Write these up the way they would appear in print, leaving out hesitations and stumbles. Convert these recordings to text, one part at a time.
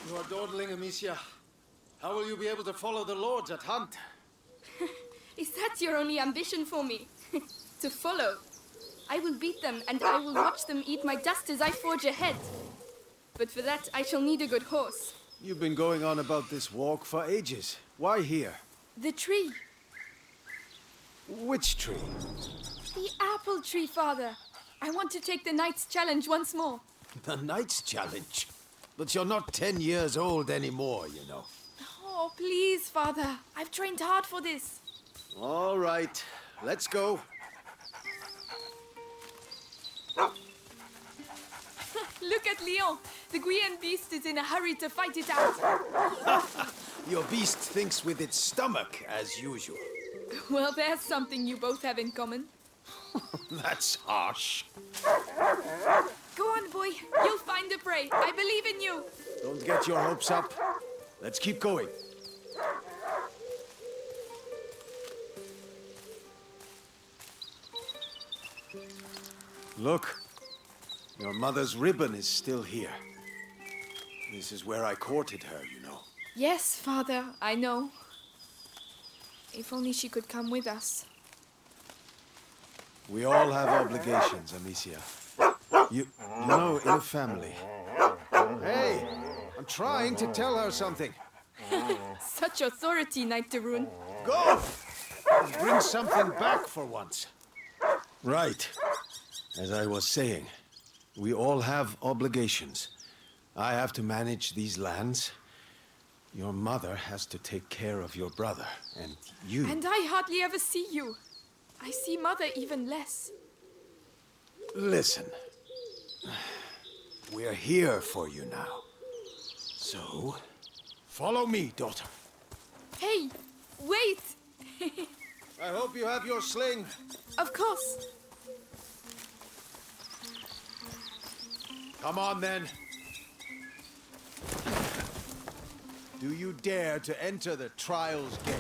You are dawdling, Amicia. How will you be able to follow the lords at hunt? Is that your only ambition for me? To follow? I will beat them, and I will watch them eat my dust as I forge ahead. But for that, I shall need a good horse. You've been going on about this walk for ages. Why here? The tree. Which tree? The apple tree, Father. I want to take the Knight's Challenge once more. The Knight's Challenge? But you're not 10 years old anymore, you know. Oh, please, Father. I've trained hard for this. All right, let's go. Look at Leon. The Guyenne beast is in a hurry to fight it out. Your beast thinks with its stomach, as usual. Well, there's something you both have in common. That's harsh. Go on, boy. You'll find the prey. I believe in you. Don't get your hopes up. Let's keep going. Look. Your mother's ribbon is still here. This is where I courted her, you know. Yes, Father, I know. If only she could come with us. We all have obligations, Amicia. You know, in a family. Hey, I'm trying to tell her something. Such authority, Knight de Rune. Go! Bring something back for once. Right. As I was saying, we all have obligations. I have to manage these lands. Your mother has to take care of your brother, and you... And I hardly ever see you. I see Mother even less. Listen. We're here for you now. So, follow me, daughter. Hey, wait! I hope you have your sling. Of course. Come on, then. Do you dare to enter the Trials Gate?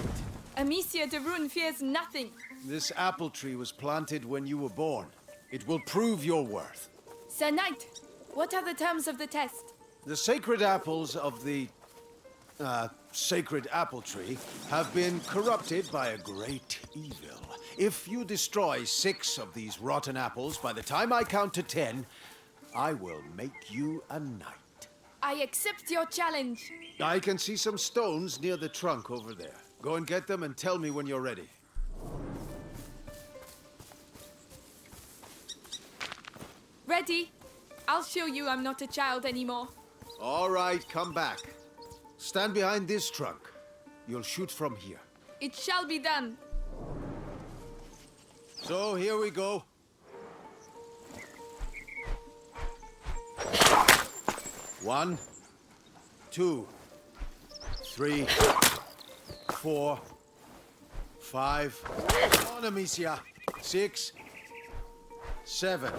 Amicia de Rune fears nothing. This apple tree was planted when you were born. It will prove your worth. Sir Knight, what are the terms of the test? The sacred apples of the... sacred apple tree have been corrupted by a great evil. If you destroy 6 of these rotten apples by the time I count to 10, I will make you a knight. I accept your challenge. I can see some stones near the trunk over there. Go and get them and tell me when you're ready. Ready? I'll show you I'm not a child anymore. All right, come back. Stand behind this trunk. You'll shoot from here. It shall be done. So, here we go. One, 2, 3, 4, 5. Come on, Amicia. 6, 7,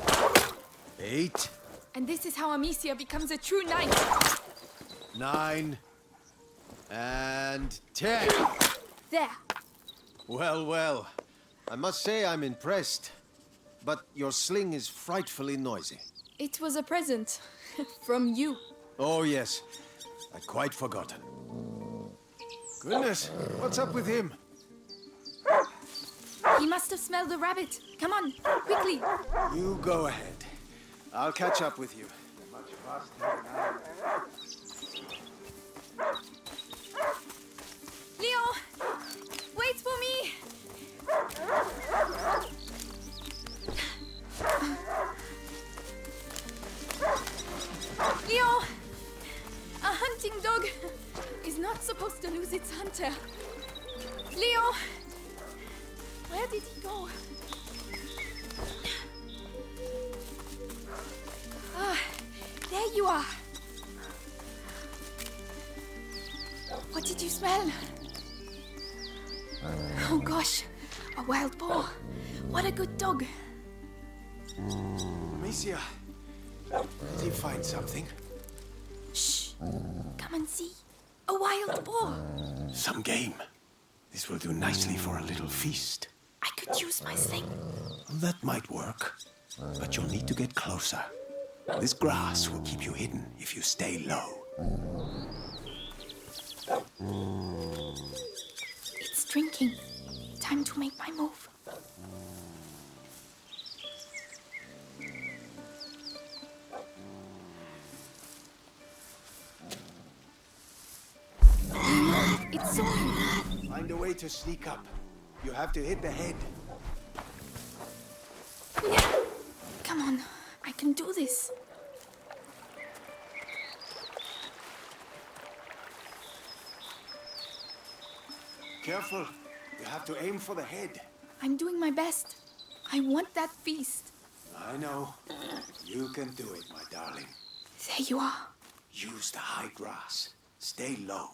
8. And this is how Amicia becomes a true knight. 9, and 10. There. Well, well. I must say I'm impressed. But your sling is frightfully noisy. It was a present. From you. Oh, yes. I'd quite forgotten. Goodness, what's up with him? He must have smelled the rabbit. Come on, quickly. You go ahead. I'll catch up with you. You're much faster than I am. Leo, wait for me. Leo, a hunting dog is not supposed to lose its hunter. Leo, where did he go? Ah, there you are. What did you smell? Oh gosh, a wild boar. What a good dog. Amicia, did he find something? Shh, come and see. A wild boar. Some game. This will do nicely for a little feast. I could use my sling. That might work, but you'll need to get closer. This grass will keep you hidden if you stay low. It's drinking. Time to make my move. It's sawing. Find a way to sneak up. You have to hit the head. Come on, I can do this. Careful. You have to aim for the head. I'm doing my best. I want that feast. I know. You can do it, my darling. There you are. Use the high grass. Stay low.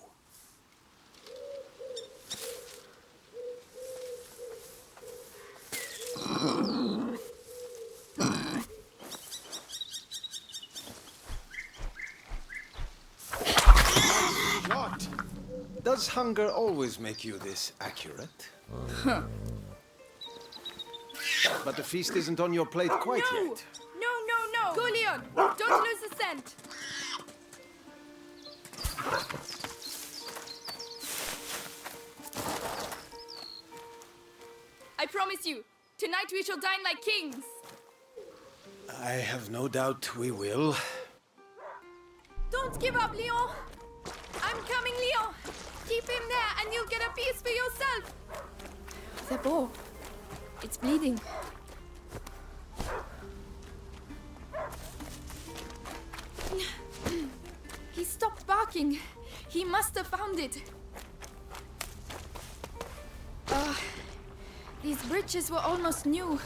Shot! Does hunger always make you this accurate? But the feast isn't on your plate quite yet. No. Go, Leon. Don't lose the scent. I promise you, tonight we shall dine like kings. I have no doubt we will. Don't give up, Leon. I'm coming, Leon. Keep him there and you'll get a piece for yourself. The boar. It's bleeding. He stopped barking. He must have found it. These bridges were almost new.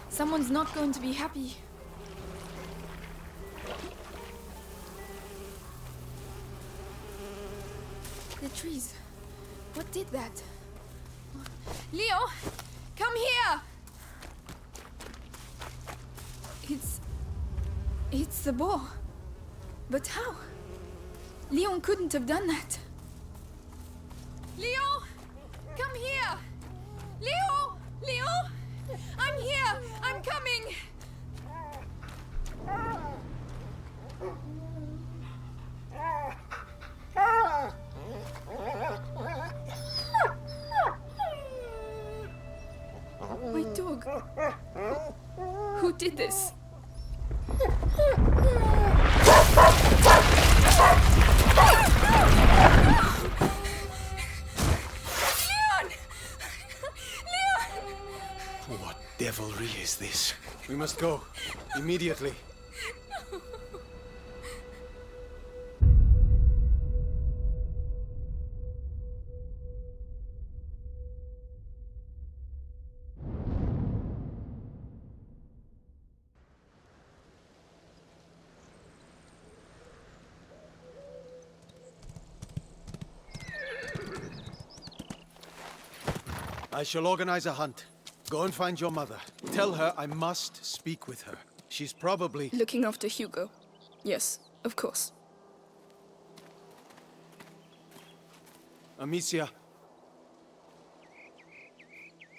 Someone's not going to be happy. The trees. What did that? Leo, come here! It's the boar. But how? Leon couldn't have done that. Leo! Come here! Leo! Leo! I'm here! I'm coming! My dog. Who did this? Leon! Leon! What devilry is this? We must go. Immediately. I shall organize a hunt. Go and find your mother. Tell her I must speak with her. She's probably... Looking after Hugo. Yes, of course. Amicia.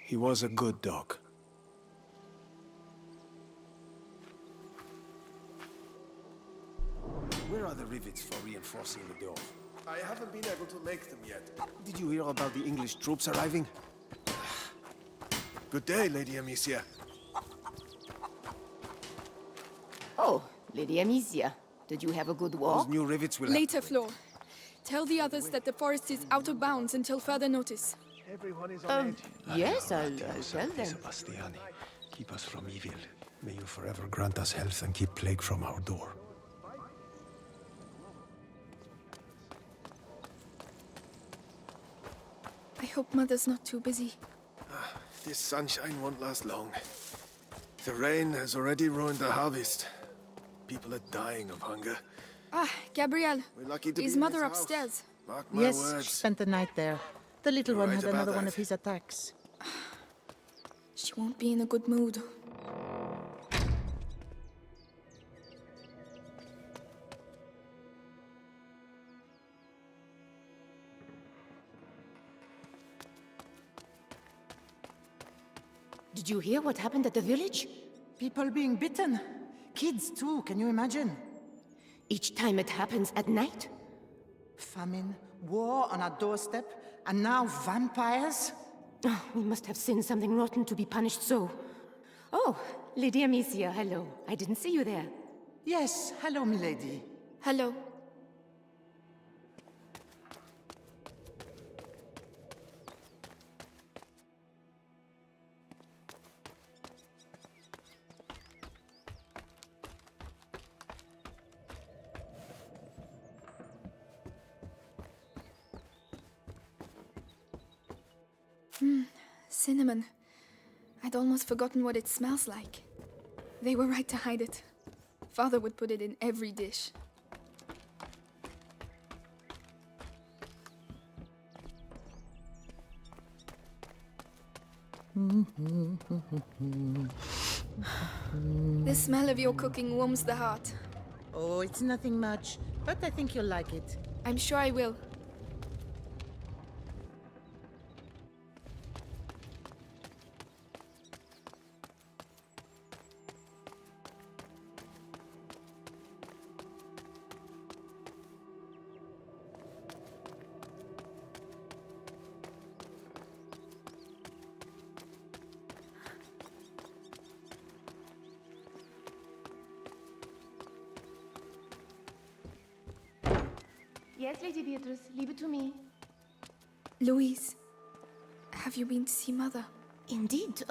He was a good dog. Where are the rivets for reinforcing the door? I haven't been able to make them yet. Did you hear about the English troops arriving? Good day, Lady Amicia. Oh, Lady Amicia, did you have a good Those walk? new rivets will Later, Flo. Tell the others that the forest is out of bounds until further notice. Everyone is on edge. Yes, I'll tell them. Sebastiani, keep us from evil. May you forever grant us health and keep plague from our door. I hope Mother's not too busy. This sunshine won't last long. The rain has already ruined the harvest. People are dying of hunger. Ah, Gabrielle. We're lucky to Is be in Mother this house. upstairs? Mark my Yes, she words. spent the night there. The little You're one right had about another one that. of his attacks. She won't be in a good mood. Did you hear what happened at the village? People being bitten. Kids too, can you imagine? Each time it happens at night? Famine, War on our doorstep, and now vampires? Oh, we must have sinned something rotten to be punished so. Oh, Lady Amicia, hello. I didn't see you there. Yes, hello, milady. Hello. Cinnamon. I'd almost forgotten what it smells like. They were right to hide it. Father would put it in every dish. The smell of your cooking warms the heart. Oh, it's nothing much, but I think you'll like it. I'm sure I will. Yes, Lady Beatrice, leave it to me. Louise, have you been to see Mother? Indeed,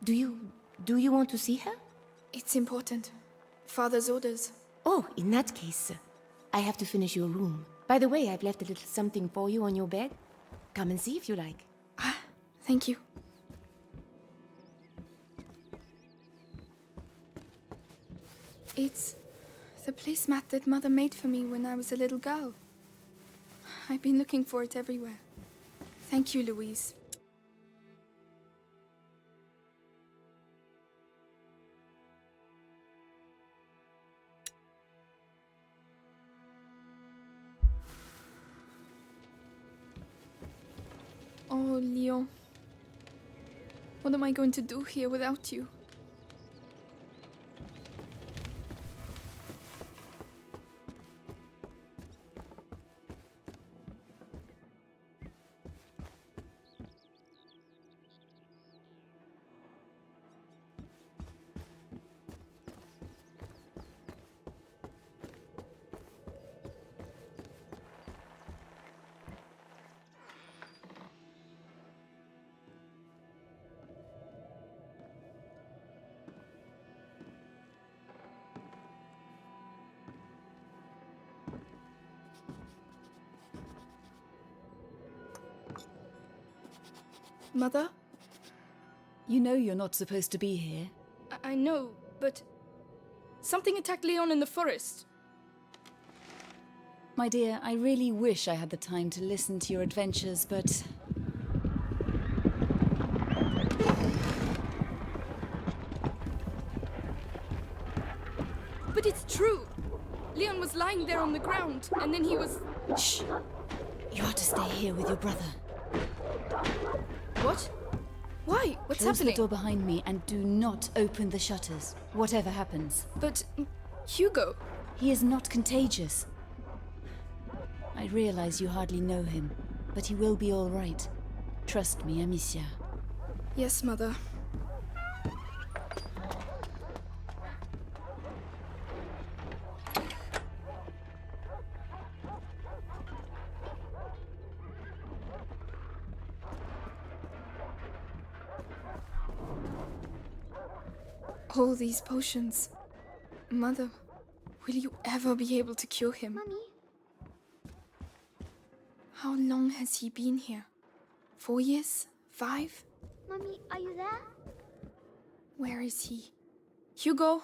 do you want to see her? It's important. Father's orders. Oh, in that case, I have to finish your room. By the way, I've left a little something for you on your bed. Come and see if you like. Ah, thank you. It's the placemat that Mother made for me when I was a little girl. I've been looking for it everywhere. Thank you, Louise. Oh, Leon. What am I going to do here without you? Mother? You know you're not supposed to be here. I know, but something attacked Leon in the forest. My dear, I really wish I had the time to listen to your adventures, but... But it's true. Leon was lying there on the ground, and then he was... Shh! You are to stay here with your brother. What? Why? What's Close happening? the door behind me and do not open the shutters, whatever happens. But Hugo... He is not contagious. I realize you hardly know him, but he will be all right. Trust me, Amicia. Yes, Mother. All these potions. Mother, will you ever be able to cure him? Mommy, How long has he been here? 4 years? 5? Mommy, are you there? Where is he? Hugo?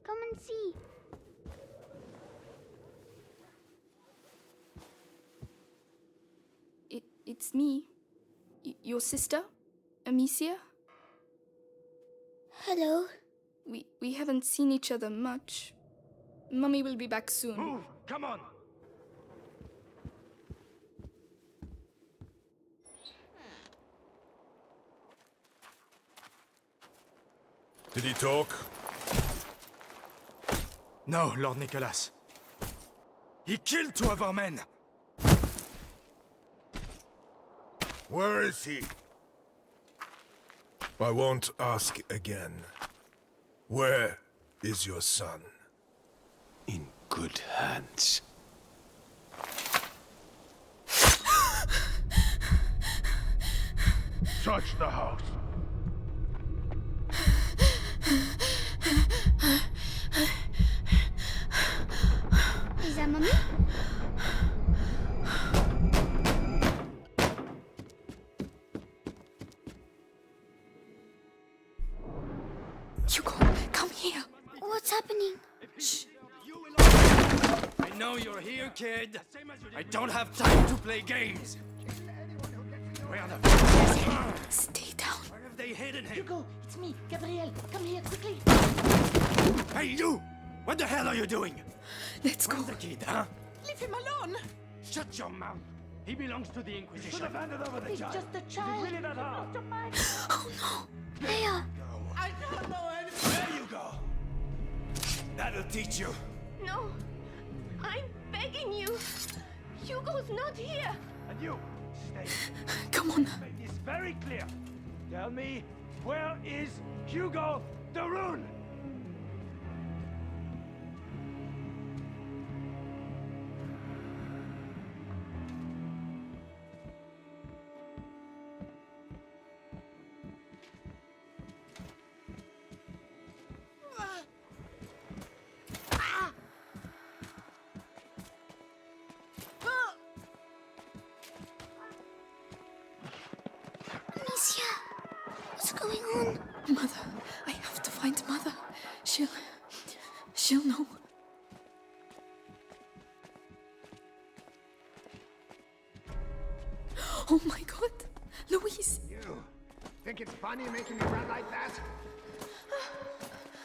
Come and see. It's me. Your sister? Amicia? Hello. We haven't seen each other much. Mummy will be back soon. Move! Come on! Did he talk? No, Lord Nicholas. He killed 2 of our men! Where is he? I won't ask again. Where is your son? In good hands. Search the house. Is that Mommy? Hugo, come here. What's happening? Shh. I know you're here, kid. I don't have time to play games. Where the Stay down. Where have they hidden him? Hugo, it's me, Gabrielle. Come here, quickly. Hey, you! What the hell are you doing? Let's go. Where's the kid, huh? Leave him alone. Shut your mouth. He belongs to the Inquisition. He's just a child. Oh no. Leia! I don't know anything. There you go. That'll teach you. No, I'm begging you. Hugo's not here. And you, stay. Come on. Make this very clear. Tell me, where is Hugo the Rune? Amicia! What's going on? Mother. I have to find Mother. She'll know. Oh my god. Louise. You think it's funny making me run like that?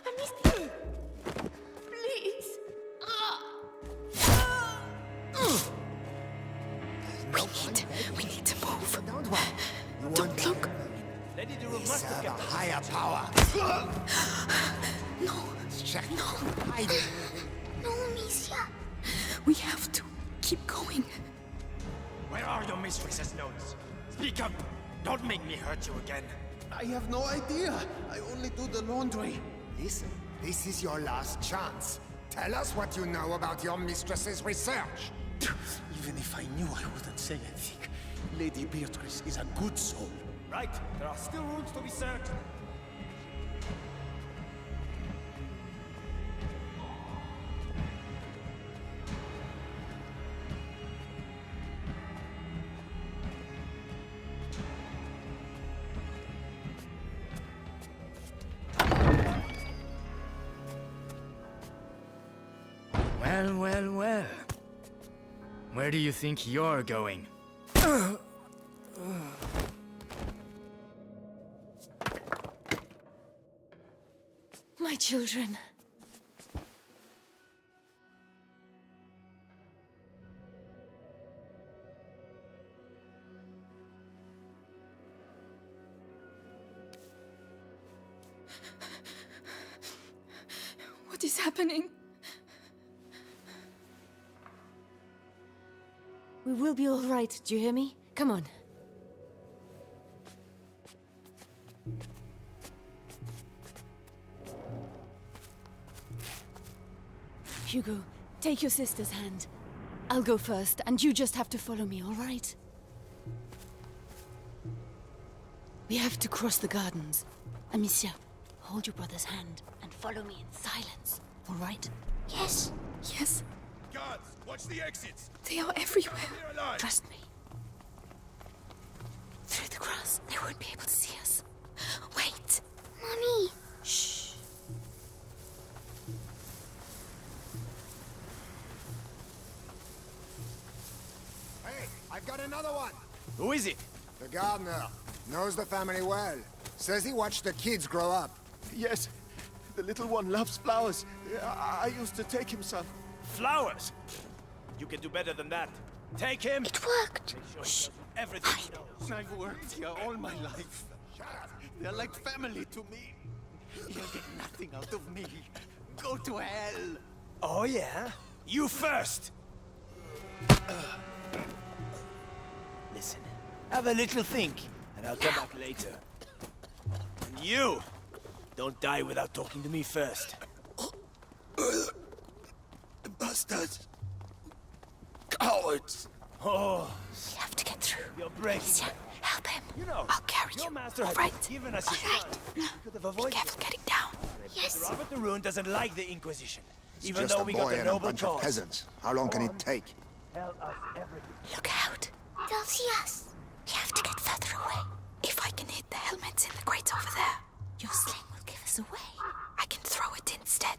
Amicia! Please! We need to move. Don't worry. You Don't won't look. Lady Duru must have serve a kept higher power. No. Check. Hide. No, Amicia. We have to keep going. Where are your mistress's notes? Speak up! Don't make me hurt you again. I have no idea. I only do the laundry. Listen, this is your last chance. Tell us what you know about your mistress's research. Even if I knew, I wouldn't say anything. Lady Beatrice is a good soul. Right, there are still rooms to be searched. Well, well, well. Where do you think you're going? My children. What is happening? We will be all right, do you hear me? Come on. Hugo, take your sister's hand. I'll go first, and you just have to follow me, all right? We have to cross the gardens. Amicia, hold your brother's hand and follow me in silence, all right? Yes. Yes, Guards, watch the exits. they are everywhere. Clear a line. Trust me. Through the grass, they won't be able to see us. Wait! Mommy! Shh! Hey, I've got another one. Who is it? The gardener knows the family well. Says he watched the kids grow up. Yes, the little one loves flowers. I used to take him some. Flowers! You can do better than that. Take him! It worked! Make sure he tells you everything he knows. I've worked here all my life. They're like family to me. You'll get nothing out of me. Go to hell. Oh yeah? You first! Listen, have a little think, and I'll come back later. And you! Don't die without talking to me first. The bastards. Cowards. Oh, We have to get through. you're brave. Amicia, help him. You know, I'll carry your you. master All has right. given us his son. We could have Be avoided careful getting down. Yes. But Robert the Rune doesn't like the Inquisition, even Just though a we got boy a and a noble bunch of cause. peasants. How long can it take? Tell us everything. Look out. They'll see us. We have to get further away. If I can hit the helmets in the grate over there, your sling will give us away. I can throw it instead.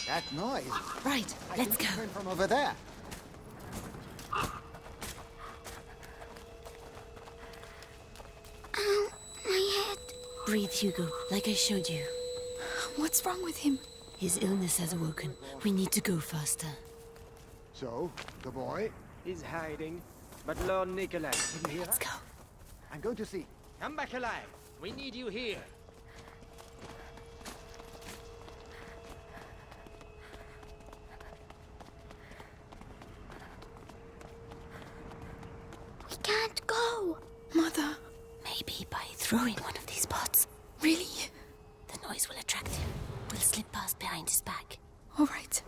That noise. Right, let's go. Came from over there. Ow, my head. Breathe, Hugo, like I showed you. What's wrong with him? His illness has awoken. We need to go faster. So, the boy? He's hiding, but Lord Nikolai couldn't hear Let's us. go. I'm going to see. Come back alive. We need you here. We can't go. Mother. Maybe by throwing one of these pots. Really? The noise will attract him. We'll slip past behind his back. All right.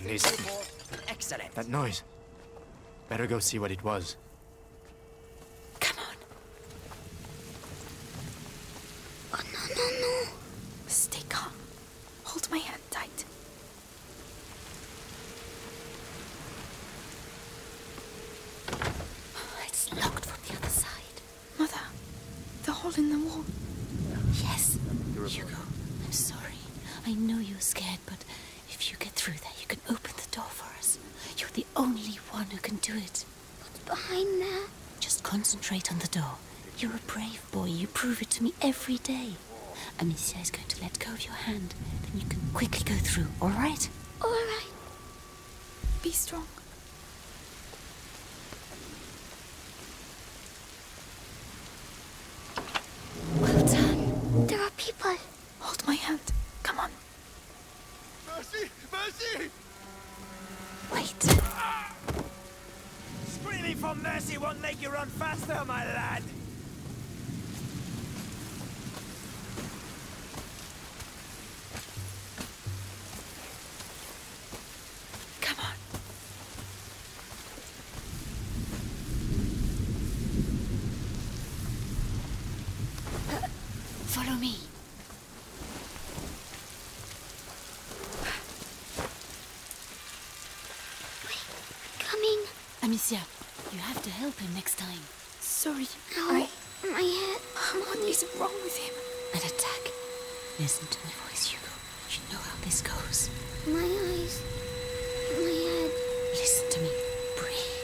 Listen. Excellent. That noise. Better go see what it was. Come on. Oh, no. Stay calm. Hold my hand tight. It's locked from the other side. Mother, the hole in the wall. Yes. Hugo, I'm sorry. I know you're scared, but if you get through there, you can open the door for us. You're the only one who can do it. What's behind there? Just concentrate on the door. You're a brave boy. You prove it to me every day. Amicia is going to let go of your hand. Then you can quickly go through, all right? All right. Be strong. Well done. There are people. Hold my hand. Come on. Mercy! Mercy! Wait. Screaming for mercy won't make you run faster, my lad. Come on. Follow me. Coming. Amicia, you have to help him next time. Sorry. Ow. My head. What is wrong with him? An attack. Listen to my voice, Hugo. You know how this goes. My eyes. My head. Listen to me. Breathe.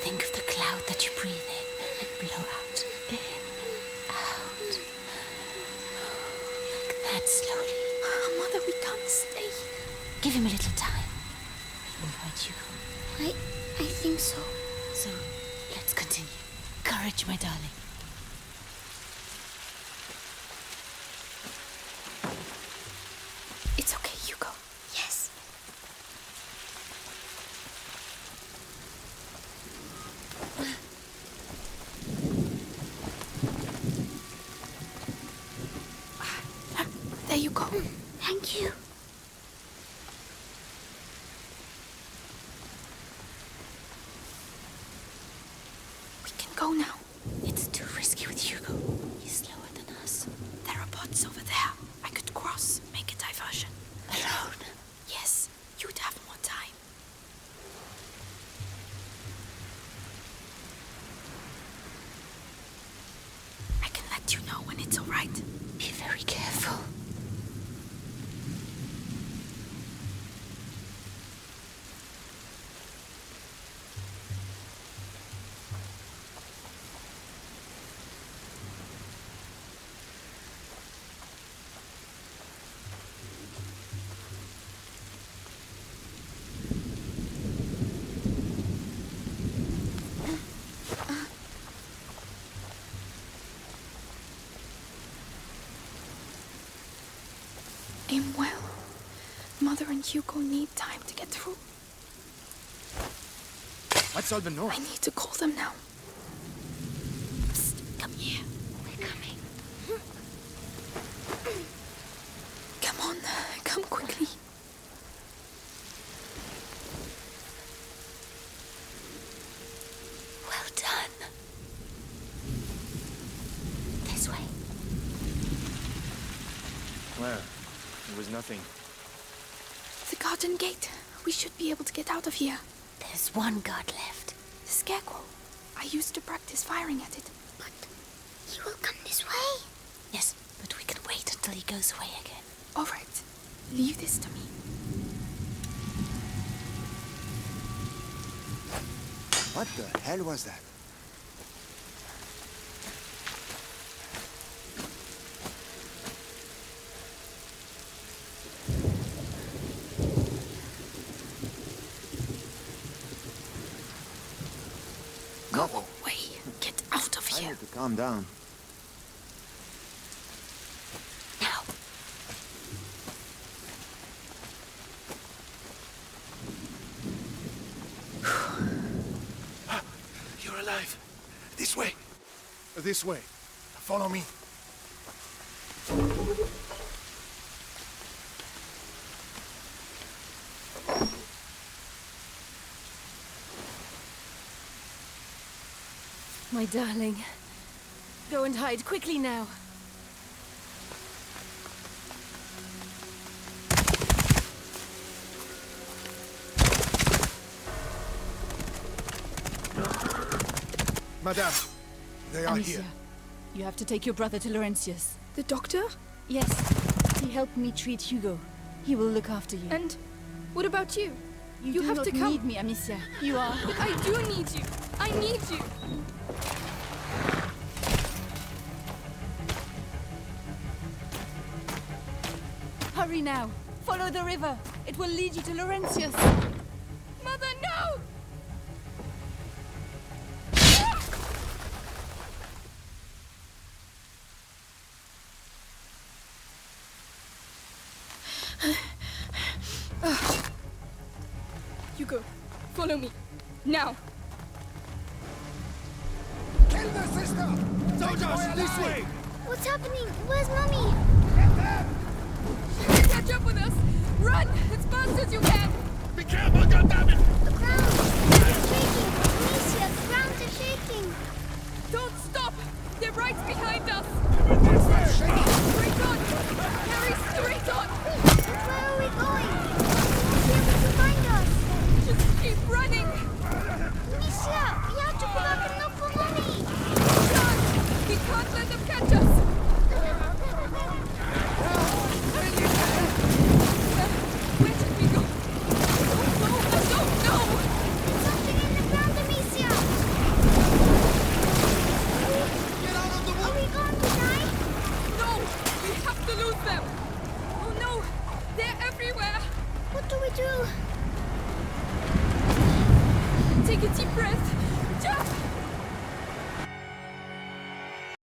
Think of the cloud that you breathe in and blow out. In, out. Like that slowly. Mother, we can't stay. Give him a little time. All right, Hugo. I think so. So, let's continue. Courage, my darling. It's okay, Hugo. Yes. There you go. Thank you. We can go now. It's too risky with Hugo. He's slower than us. There are pots over there. I could cross, make a diversion. Alone? Yes, you'd have more time. I can let you know when it's all right. Be very careful. I'm well. Mother and Hugo need time to get through. What's all the noise? I need to call them now. Psst, come here. We're coming. Come on, come quickly. Well done. This way. Where? There was nothing. The garden gate. We should be able to get out of here. There's one guard left. The scarecrow. I used to practice firing at it. But he will come this way. Yes, but we can wait until he goes away again. All right. Leave this to me. What the hell was that? Go away. Get out of I here. need to calm down. Now. You're alive. This way. This way. Follow me. My darling. Go and hide quickly now. Madame, they are Amicia, here. you have to take your brother to Laurentius. The doctor? Yes, he helped me treat Hugo. He will look after you. And what about you? You do have not to come. need me, Amicia. You are. But I do need you. I need you. Hurry now. Follow the river. It will lead you to Laurentius. Mother, no! Hugo, follow me. Now. Kill the sister! Soldiers, this way! What's happening? Where's Mommy? Catch up with us! Run! As fast as you can! Be careful, goddammit! The ground is shaking. Amicia, the ground is shaking. Don't stop! They're right behind us! This way! Straight on! Harry, straight on! But where are we going? They won't be able to find us. Just keep running! Amicia, we have to go back and look for Mommy. John! We can't let them catch us! Where should we go? I don't know! There's something in the ground, Amicia. Are we going to die? No! We have to lose them! Oh no! They're everywhere! What do we do? Take a deep breath.